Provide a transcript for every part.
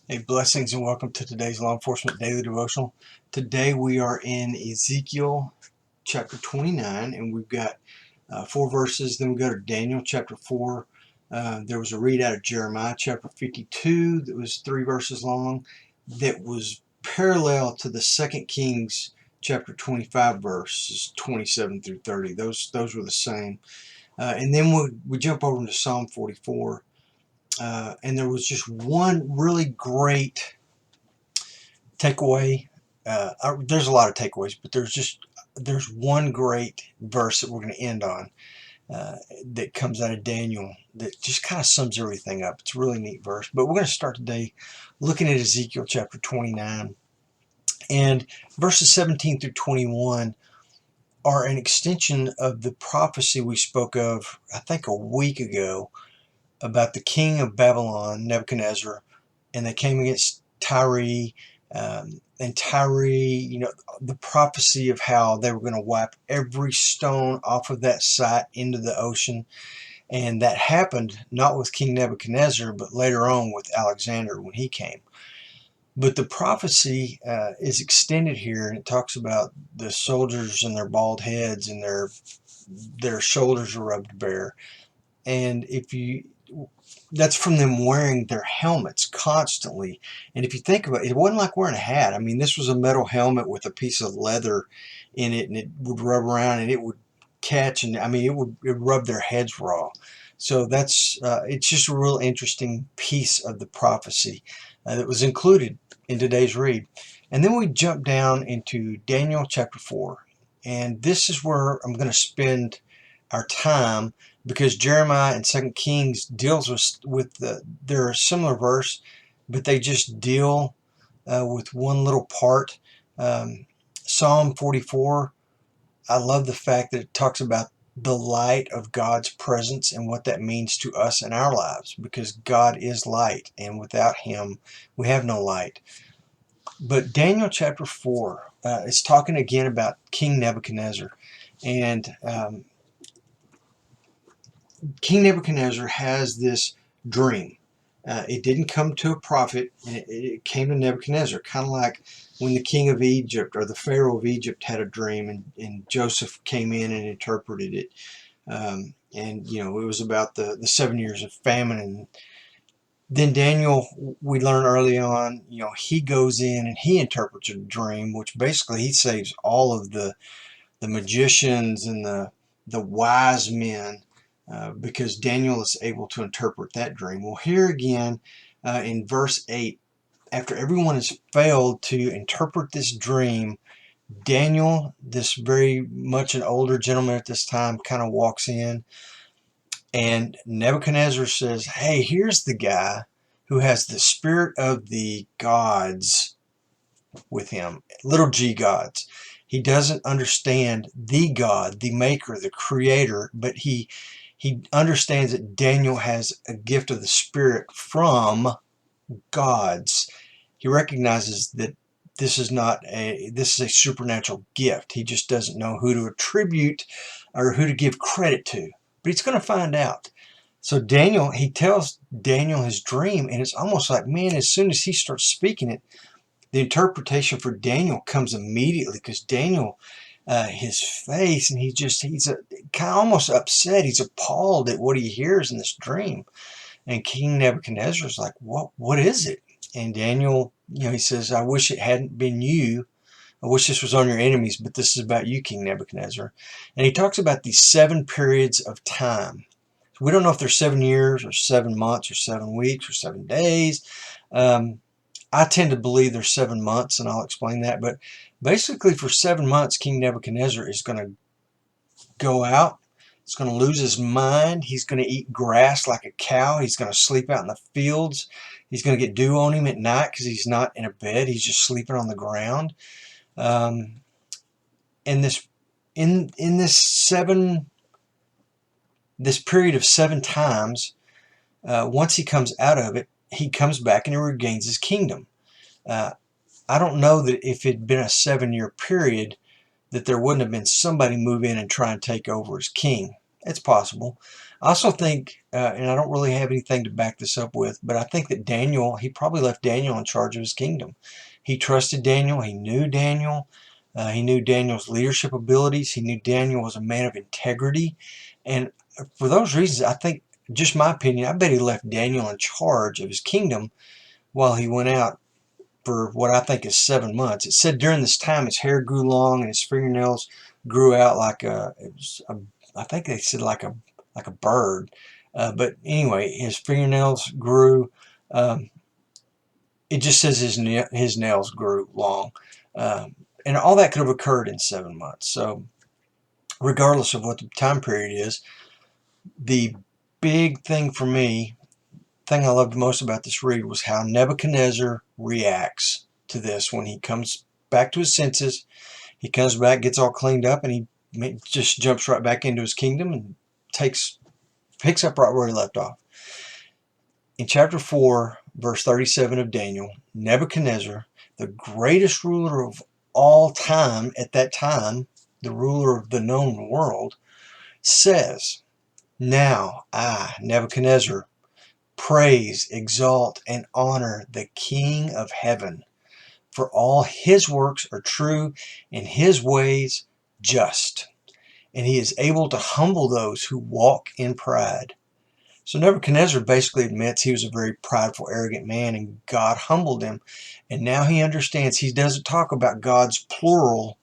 Hey, blessings and welcome to today's Law Enforcement Daily Devotional. Today we are in Ezekiel chapter 29, and we've got 4 verses. Then we go to Daniel chapter 4. There was a read out of Jeremiah chapter 52 that was 3 verses long, that was parallel to the 2 Kings chapter 25 verses 27 through 30. Those were the same. And then we jump over into Psalm 44. And there was just one really great takeaway. There's a lot of takeaways, but there's one great verse that we're going to end on that comes out of Daniel that just kind of sums everything up. It's a really neat verse. But we're going to start today looking at Ezekiel chapter 29, and verses 17 through 21 are an extension of the prophecy we spoke of, I think, a week ago, about the king of Babylon, Nebuchadnezzar, and they came against Tyre. And Tyre, the prophecy of how they were going to wipe every stone off of that site into the ocean. And that happened not with King Nebuchadnezzar, but later on with Alexander when he came. But the prophecy is extended here, and it talks about the soldiers and their bald heads and their shoulders are rubbed bare. And that's from them wearing their helmets constantly. And if you think about it, it wasn't like wearing a hat. I mean, this was a metal helmet with a piece of leather in it, and it would rub around and it would catch, and I mean, it would rub their heads raw. So it's just a real interesting piece of the prophecy that was included in today's read. And then we jump down into Daniel chapter 4. And this is where I'm going to spend our time, because Jeremiah and 2 Kings deals with they're a similar verse, but they just deal with one little part. Psalm 44, I love the fact that it talks about the light of God's presence and what that means to us in our lives, because God is light, and without Him we have no light. But Daniel chapter 4 is talking again about King Nebuchadnezzar. And King Nebuchadnezzar has this dream. It didn't come to a prophet, it came to Nebuchadnezzar, kind of like when the king of Egypt or the Pharaoh of Egypt had a dream, and Joseph came in and interpreted it. And it was about the 7 years of famine. And then Daniel, we learn early on, he goes in and he interprets a dream, which basically he saves all of the magicians and the wise men, because Daniel is able to interpret that dream. Well, here again in verse 8, after everyone has failed to interpret this dream, Daniel, this very much an older gentleman at this time, kind of walks in, and Nebuchadnezzar says, hey, here's the guy who has the spirit of the gods with him, little g gods. He doesn't understand the God, the maker, the creator, but he understands that Daniel has a gift of the Spirit from gods. He recognizes that this is a supernatural gift. He just doesn't know who to attribute or who to give credit to. But he's going to find out. So he tells Daniel his dream, and it's almost like, man, as soon as he starts speaking it, the interpretation for Daniel comes immediately, because Daniel, his face, and he's kind of almost upset. He's appalled at what he hears in this dream. And King Nebuchadnezzar is like, what is it? And Daniel, he says, I wish it hadn't been you. I wish this was on your enemies, but this is about you, King Nebuchadnezzar. And he talks about these 7 periods of time. We don't know if they're 7 years or 7 months or 7 weeks or 7 days. I tend to believe there's 7 months, and I'll explain that. But basically, for 7 months, King Nebuchadnezzar is going to go out. He's going to lose his mind. He's going to eat grass like a cow. He's going to sleep out in the fields. He's going to get dew on him at night because he's not in a bed. He's just sleeping on the ground. And this period of 7 times, once he comes out of it, he comes back and he regains his kingdom. I don't know that if it had been a 7-year period that there wouldn't have been somebody move in and try and take over as king. It's possible. I also think, and I don't really have anything to back this up with, but I think that Daniel, he probably left Daniel in charge of his kingdom. He trusted Daniel. He knew Daniel. He knew Daniel's leadership abilities. He knew Daniel was a man of integrity. And for those reasons, I think, just my opinion, I bet he left Daniel in charge of his kingdom while he went out for what I think is 7 months. It said during this time his hair grew long and his fingernails grew out like I think they said like a bird. But anyway, his fingernails grew. Um, it just says his nails grew long. And all that could have occurred in 7 months. So regardless of what the time period is, the big thing for me, thing I loved most about this read, was how Nebuchadnezzar reacts to this when he comes back to his senses. He comes back, gets all cleaned up, and he just jumps right back into his kingdom and picks up right where he left off. In chapter 4, verse 37 of Daniel, Nebuchadnezzar, the greatest ruler of all time at that time, the ruler of the known world, says, "Now I, Nebuchadnezzar, praise, exalt, and honor the King of heaven, for all his works are true and his ways just, and he is able to humble those who walk in pride." So Nebuchadnezzar basically admits he was a very prideful, arrogant man, and God humbled him. And now he understands he doesn't talk about God's plural.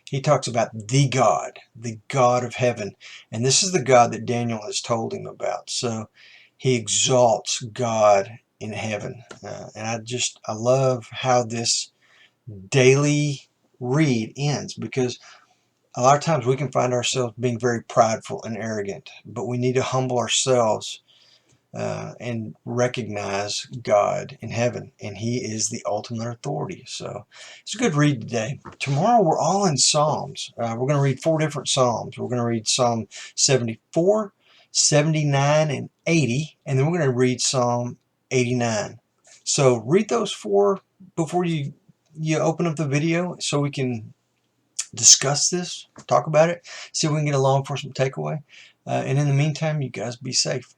He talks about the God of heaven. And this is the God that Daniel has told him about. So he exalts God in heaven. And I love how this daily read ends, because a lot of times we can find ourselves being very prideful and arrogant, but we need to humble ourselves and recognize God in heaven, and he is the ultimate authority. So it's a good read today. Tomorrow we're all in Psalms. We're going to read 4 different Psalms. We're going to read Psalm 74, 79, and 80, and then we're going to read Psalm 89. So read those 4 before you open up the video, so we can discuss this, talk about it, see if we can get a law enforcement takeaway. And in the meantime, you guys be safe.